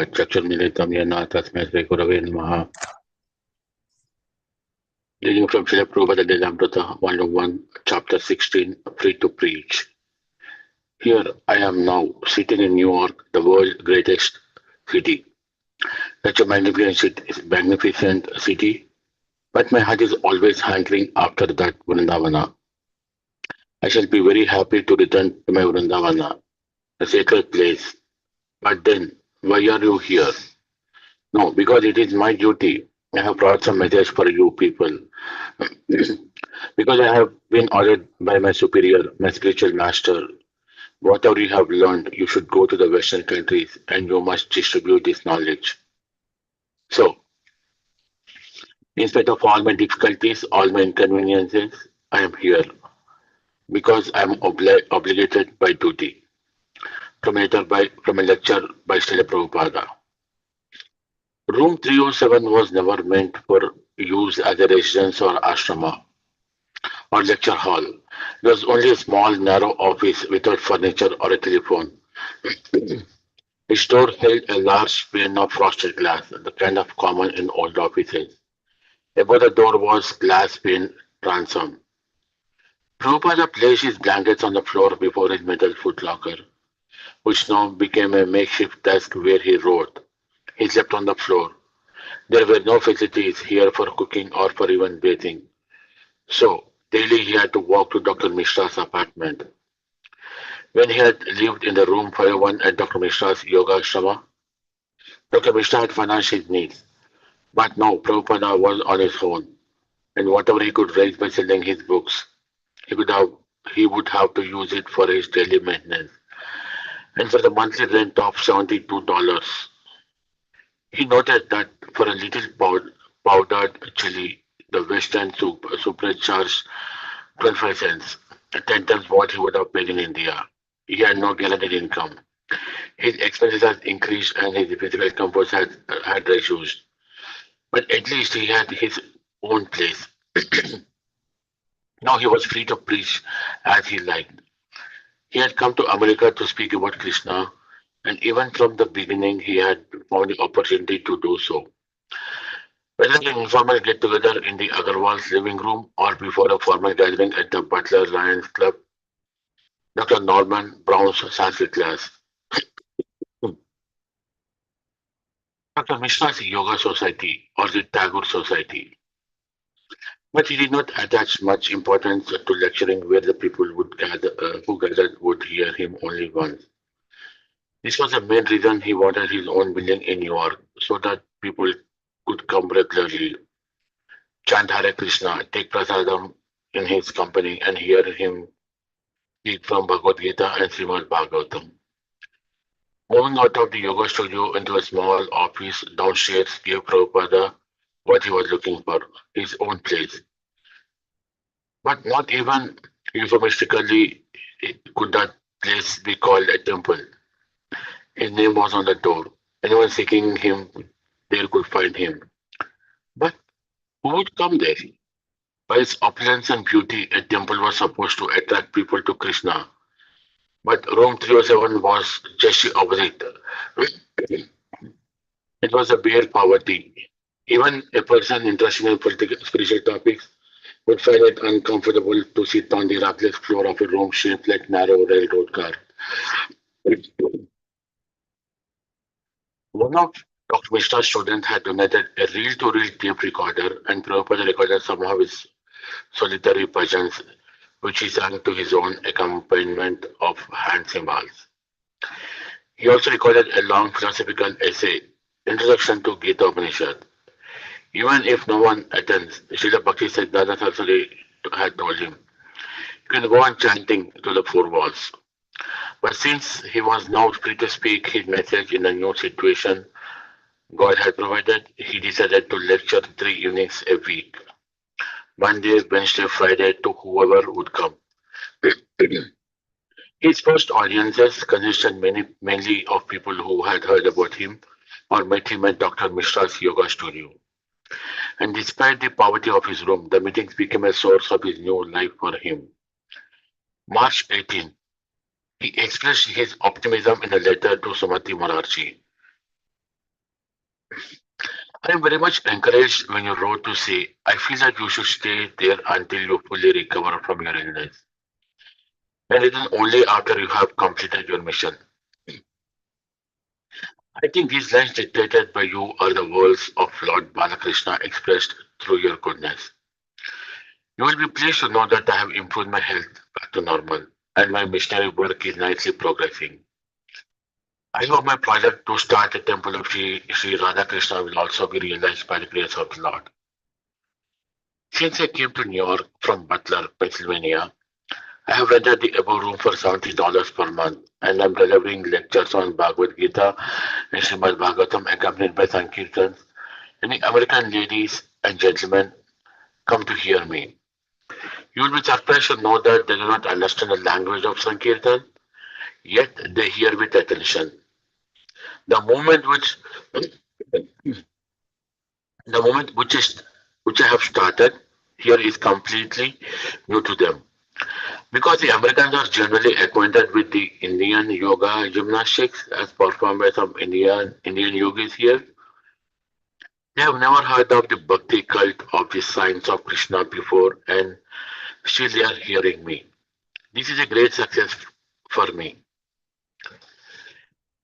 Chakshurmilitam Yana Tasmai Sri Gurave Namaha. Reading from Srila Prabupada Lilamrita, Volume 1, Chapter 16, Free to Preach. Here I am now, sitting in New York, the world's greatest city. Such a magnificent city, but my heart is always hankering after that Vrindavana. I shall be very happy to return to my Vrindavana, a sacred place. But then, why are you here? No, because it is my duty. I have brought some message for you people. Because I have been ordered by my superior, my spiritual master, whatever you have learned, you should go to the Western countries and you must distribute this knowledge. So, in spite of all my difficulties, all my inconveniences, I am here because I am obligated by duty. From a lecture by Srila Prabupada. Room 307 was never meant for use as a residence or ashrama or lecture hall. It was only a small, narrow office without furniture or a telephone. Its door held a large pane of frosted glass, the kind of common in old offices. Above the door was glass pane transom. Prabhupada placed his blankets on the floor before his metal footlocker, which now became a makeshift desk where he wrote. He slept on the floor. There were no facilities here for cooking or for even bathing. So, daily he had to walk to Dr. Mishra's apartment. When he had lived in the room 501 at Dr. Mishra's yoga ashrama, Dr. Mishra had financed his needs. But now Prabhupada was on his own, and whatever he could raise by selling his books, he would have to use it for his daily maintenance and for the monthly rent of $72. He noted that for a little powdered chili, the Western super charged 25 cents, 10 times what he would have paid in India. He had no guaranteed income. His expenses had increased and his physical comforts had reduced. But at least he had his own place. Now he was free to preach as he liked. He had come to America to speak about Krishna, and even from the beginning he had found the opportunity to do so. Whether an informal get-together in the Agarwal's living room or before a formal gathering at the Butler Lions Club, Dr. Norman Brown's Sanskrit class, Dr. Mishra's Yoga Society or the Tagore Society. But he did not attach much importance to lecturing where the people who gathered would hear him only once. This was the main reason he wanted his own building in New York, so that people could come regularly, chant Hare Krishna, take prasadam in his company, and hear him speak from Bhagavad Gita and Srimad Bhagavatam. Moving out of the yoga studio into a small office downstairs gave Prabhupada what he was looking for, his own place. But not even euphemistically could that place be called a temple. His name was on the door. Anyone seeking him there could find him. But who would come there? By its opulence and beauty, a temple was supposed to attract people to Krishna. But Rome 307 was just the opposite. It was a bare poverty. Even a person interested in political, spiritual topics would find it uncomfortable to sit on the rockless floor of a room shaped like narrow railroad car. One of Dr. Mishra's students had donated a reel-to-reel tape recorder, and Prabhupada recorded some of his solitary bhajans, which he sang to his own accompaniment of hand cymbals. He also recorded a long philosophical essay, Introduction to Gita Upanishad. Even if no one attends, Srila Bhakti Siddhanta Saraswati had told him, you can go on chanting to the four walls. But since he was now free to speak his message in a new situation God had provided, he decided to lecture 3 evenings a week, Monday, Wednesday, Friday, to whoever would come. His first audiences consisted mainly of people who had heard about him or met him at Dr. Mishra's yoga studio. And despite the poverty of his room, the meetings became a source of his new life for him. March 18, he expressed his optimism in a letter to Sumati Morarji. I am very much encouraged when you wrote to say, I feel that you should stay there until you fully recover from your illness. And it is only after you have completed your mission. I think these lines dictated by you are the words of Lord Balakrishna expressed through your goodness. You will be pleased to know that I have improved my health back to normal and my missionary work is nicely progressing. I hope my project to start a temple of Sri Radhakrishna will also be realized by the grace of the Lord. Since I came to New York from Butler, Pennsylvania, I have rented the above room for $70 per month and I'm delivering lectures on Bhagavad Gita and Srimad Bhagavatam accompanied by Sankirtans. Many American ladies and gentlemen come to hear me. You will be surprised to know that they do not understand the language of Sankirtan, yet they hear with attention. The moment which the moment which I have started here is completely new to them. Because the Americans are generally acquainted with the Indian yoga gymnastics as performed by some Indian yogis here, they have never heard of the bhakti cult of the science of Krishna before and still they are hearing me. This is a great success for me.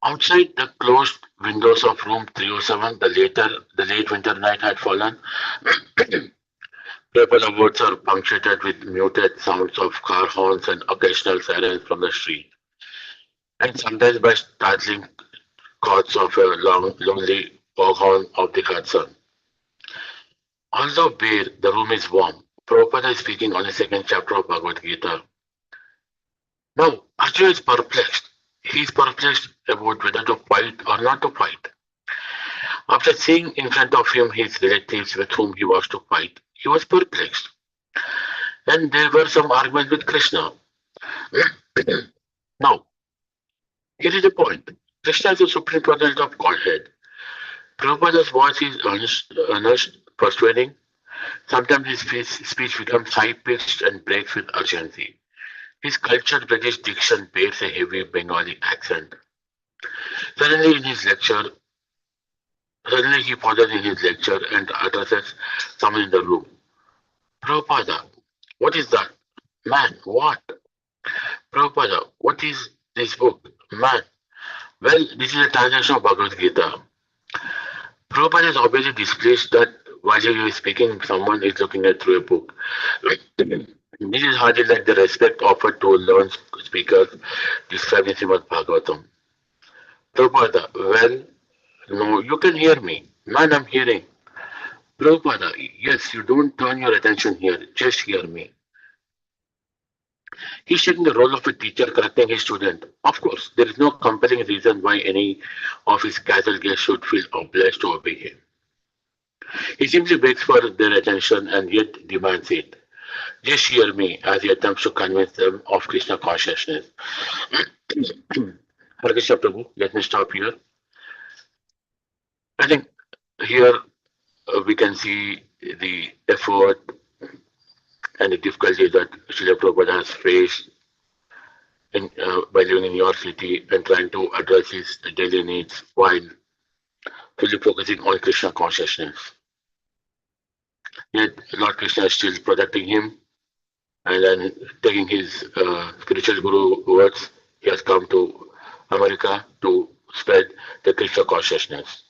Outside the closed windows of room 307, the late winter night had fallen. Paper woods are punctuated with muted sounds of car horns and occasional sirens from the street, and sometimes by startling chords of a long, lonely foghorn of the Hudson. Although bare, the room is warm. Prabhupada is speaking on the second chapter of Bhagavad Gita. Now, Arjuna is perplexed. He is perplexed about whether to fight or not to fight. After seeing in front of him his relatives with whom he was to fight, he was perplexed. And there were some arguments with Krishna. Now, here is the point. Krishna is the supreme personality of Godhead. Prabhupada's voice is earnest, persuading. Sometimes his speech becomes high-pitched and breaks with urgency. His cultured British diction bears a heavy Bengali accent. Suddenly in his lecture, Suddenly he pauses in his lecture and addresses someone in the room. Prabhupada, what is that? Man, what? Prabhupada, what is this book? Man, well, this is a translation of Bhagavad Gita. Prabhupada is obviously displeased that while he is speaking, someone is looking at through a book. This is hardly like the respect offered to learned speakers described in Srimad Bhagavatam. Prabhupada, well, no, you can hear me. Man, I'm hearing. Prabhupada, yes, you don't turn your attention here, just hear me. He's taking the role of a teacher correcting his student. Of course, there is no compelling reason why any of his casual guests should feel obliged to obey him. He simply begs for their attention and yet demands it. Just hear me as he attempts to convince them of Krishna consciousness. Hare Krishna Prabhu, let me stop here. I think here we can see the effort and the difficulties that Srila Prabhupada has faced by living in New York City and trying to address his daily needs while fully focusing on Krishna consciousness. Yet Lord Krishna is still protecting him and then taking his spiritual guru words, he has come to America to spread the Krishna consciousness.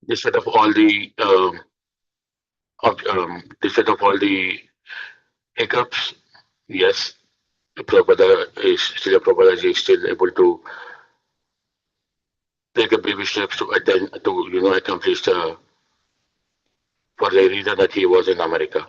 Despite of all the despite of all the hiccups, yes, Srila Prabhupada is still able to take a baby steps to accomplish for the reason that he was in America.